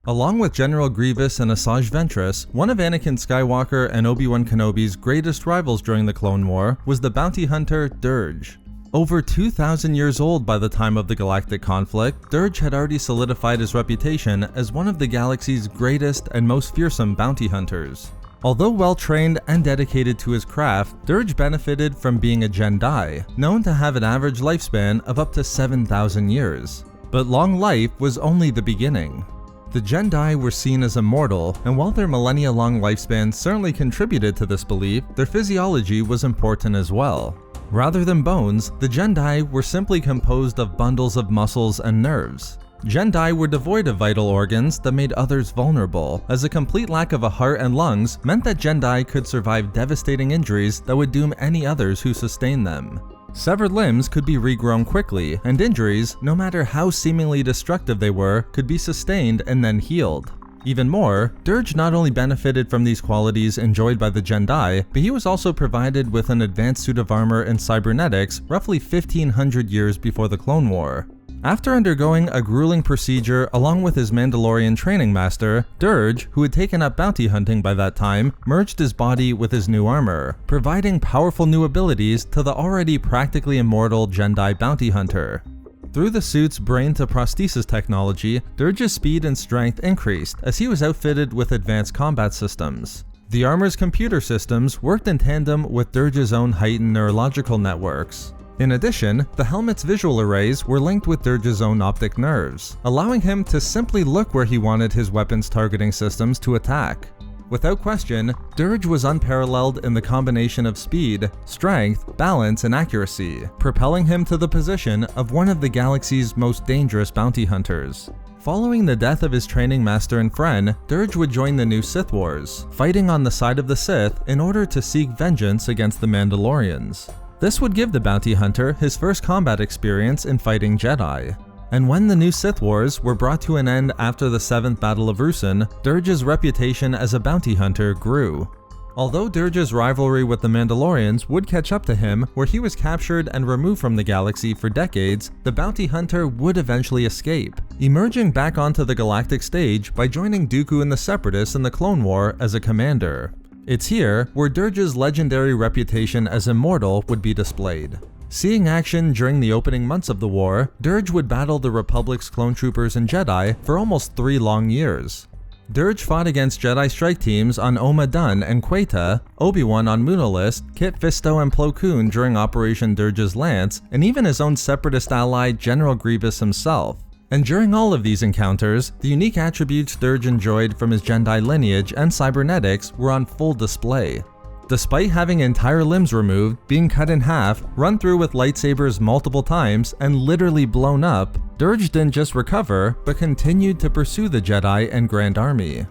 Along with General Grievous and Asajj Ventress, one of Anakin Skywalker and Obi-Wan Kenobi's greatest rivals during the Clone War was the bounty hunter Durge. Over 2,000 years old by the time of the galactic conflict, Durge had already solidified his reputation as one of the galaxy's greatest and most fearsome bounty hunters. Although well-trained and dedicated to his craft, Durge benefited from being a Jedi, known to have an average lifespan of up to 7,000 years. But long life was only the beginning. The Jedi were seen as immortal, and while their millennia-long lifespan certainly contributed to this belief, their physiology was important as well. Rather than bones, the Jedi were simply composed of bundles of muscles and nerves. Jedi were devoid of vital organs that made others vulnerable, as a complete lack of a heart and lungs meant that Jedi could survive devastating injuries that would doom any others who sustained them. Severed limbs could be regrown quickly, and injuries, no matter how seemingly destructive they were, could be sustained and then healed. Even more, Durge not only benefited from these qualities enjoyed by the Jedi, but he was also provided with an advanced suit of armor and cybernetics roughly 1,500 years before the Clone War. After undergoing a grueling procedure along with his Mandalorian training master, Durge, who had taken up bounty hunting by that time, merged his body with his new armor, providing powerful new abilities to the already practically immortal Jedi bounty hunter. Through the suit's brain-to-prosthesis technology, Durge's speed and strength increased as he was outfitted with advanced combat systems. The armor's computer systems worked in tandem with Durge's own heightened neurological networks. In addition, the helmet's visual arrays were linked with Durge's own optic nerves, allowing him to simply look where he wanted his weapons targeting systems to attack. Without question, Durge was unparalleled in the combination of speed, strength, balance, and accuracy, propelling him to the position of one of the galaxy's most dangerous bounty hunters. Following the death of his training master and friend, Durge would join the new Sith Wars, fighting on the side of the Sith in order to seek vengeance against the Mandalorians. This would give the bounty hunter his first combat experience in fighting Jedi. And when the new Sith Wars were brought to an end after the 7th Battle of Ruusan, Durge's reputation as a bounty hunter grew. Although Durge's rivalry with the Mandalorians would catch up to him, where he was captured and removed from the galaxy for decades, the bounty hunter would eventually escape, emerging back onto the galactic stage by joining Dooku and the Separatists in the Clone War as a commander. It's here where Durge's legendary reputation as immortal would be displayed. Seeing action during the opening months of the war, Durge would battle the Republic's clone troopers and Jedi for almost 3 long years. Durge fought against Jedi strike teams on Oma Dun and Queta, Obi-Wan on Munalist, Kit Fisto and Plo Koon during Operation Durge's Lance, and even his own separatist ally General Grievous himself. And during all of these encounters, the unique attributes Durge enjoyed from his Jedi lineage and cybernetics were on full display. Despite having entire limbs removed, being cut in half, run through with lightsabers multiple times, and literally blown up, Durge didn't just recover, but continued to pursue the Jedi and Grand Army.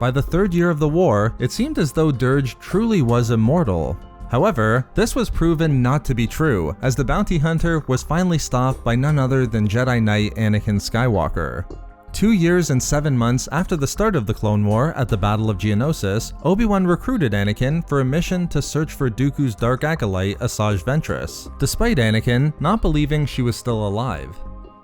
By the 3rd year of the war, it seemed as though Durge truly was immortal. However, this was proven not to be true, as the bounty hunter was finally stopped by none other than Jedi Knight Anakin Skywalker. 2 years and 7 months after the start of the Clone War at the Battle of Geonosis, Obi-Wan recruited Anakin for a mission to search for Dooku's dark acolyte Asajj Ventress, despite Anakin not believing she was still alive.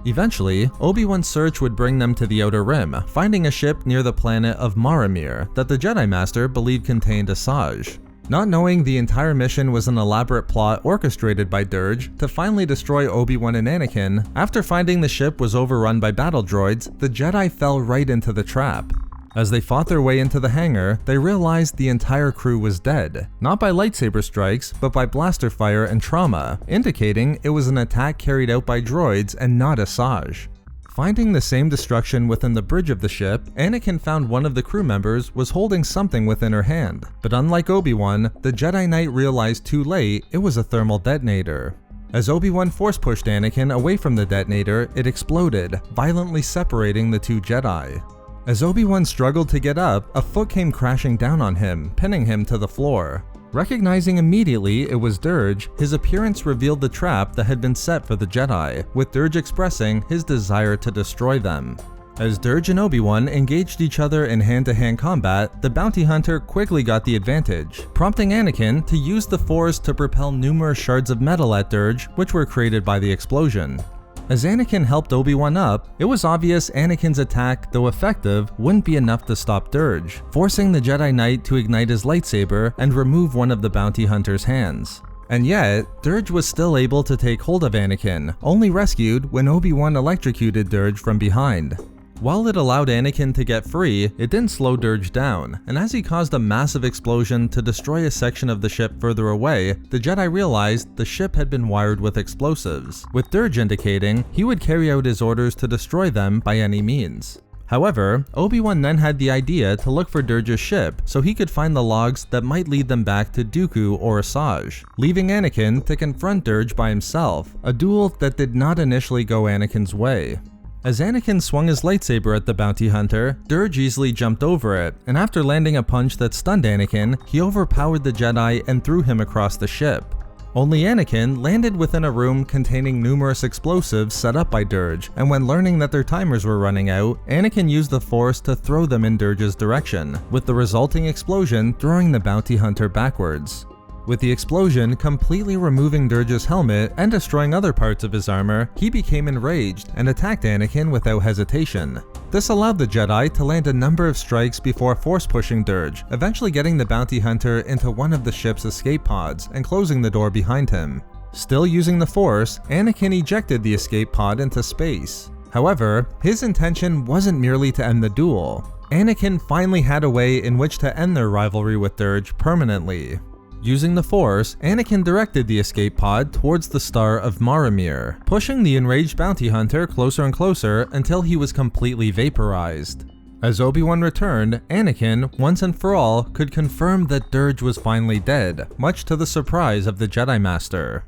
Eventually, Obi-Wan's search would bring them to the Outer Rim, finding a ship near the planet of Maramir that the Jedi Master believed contained Asajj. Not knowing the entire mission was an elaborate plot orchestrated by Durge to finally destroy Obi-Wan and Anakin, after finding the ship was overrun by battle droids, the Jedi fell right into the trap. As they fought their way into the hangar, they realized the entire crew was dead, not by lightsaber strikes, but by blaster fire and trauma, indicating it was an attack carried out by droids and not Asajj. Finding the same destruction within the bridge of the ship, Anakin found one of the crew members was holding something within her hand. But unlike Obi-Wan, the Jedi Knight realized too late it was a thermal detonator. As Obi-Wan force-pushed Anakin away from the detonator, it exploded, violently separating the 2 Jedi. As Obi-Wan struggled to get up, a foot came crashing down on him, pinning him to the floor. Recognizing immediately it was Durge, his appearance revealed the trap that had been set for the Jedi, with Durge expressing his desire to destroy them. As Durge and Obi-Wan engaged each other in hand-to-hand combat, the bounty hunter quickly got the advantage, prompting Anakin to use the Force to propel numerous shards of metal at Durge, which were created by the explosion. As Anakin helped Obi-Wan up, it was obvious Anakin's attack, though effective, wouldn't be enough to stop Durge, forcing the Jedi Knight to ignite his lightsaber and remove one of the bounty hunter's hands. And yet, Durge was still able to take hold of Anakin, only rescued when Obi-Wan electrocuted Durge from behind. While it allowed Anakin to get free, it didn't slow Durge down, and as he caused a massive explosion to destroy a section of the ship further away, the Jedi realized the ship had been wired with explosives, with Durge indicating he would carry out his orders to destroy them by any means. However, Obi-Wan then had the idea to look for Durge's ship so he could find the logs that might lead them back to Dooku or Asajj, leaving Anakin to confront Durge by himself, a duel that did not initially go Anakin's way. As Anakin swung his lightsaber at the bounty hunter, Durge easily jumped over it, and after landing a punch that stunned Anakin, he overpowered the Jedi and threw him across the ship. Only Anakin landed within a room containing numerous explosives set up by Durge, and when learning that their timers were running out, Anakin used the Force to throw them in Durge's direction, with the resulting explosion throwing the bounty hunter backwards. With the explosion completely removing Durge's helmet and destroying other parts of his armor, he became enraged and attacked Anakin without hesitation. This allowed the Jedi to land a number of strikes before force-pushing Durge, eventually getting the bounty hunter into one of the ship's escape pods and closing the door behind him. Still using the Force, Anakin ejected the escape pod into space. However, his intention wasn't merely to end the duel. Anakin finally had a way in which to end their rivalry with Durge permanently. Using the Force, Anakin directed the escape pod towards the star of Rvmuller, pushing the enraged bounty hunter closer and closer until he was completely vaporized. As Obi-Wan returned, Anakin, once and for all, could confirm that Durge was finally dead, much to the surprise of the Jedi Master.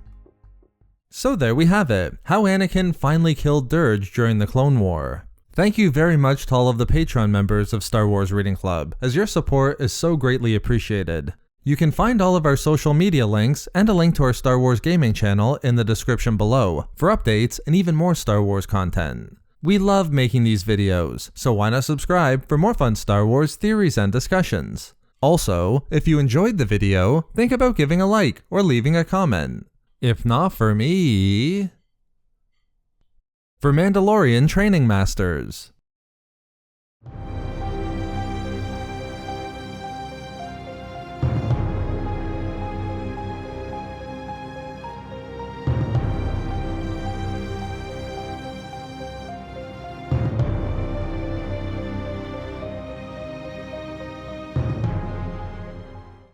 So there we have it, how Anakin finally killed Durge during the Clone War. Thank you very much to all of the Patreon members of Star Wars Reading Club, as your support is so greatly appreciated. You can find all of our social media links and a link to our Star Wars gaming channel in the description below for updates and even more Star Wars content. We love making these videos, so why not subscribe for more fun Star Wars theories and discussions. Also, if you enjoyed the video, think about giving a like or leaving a comment. If not for me... For Mandalorian Training Masters.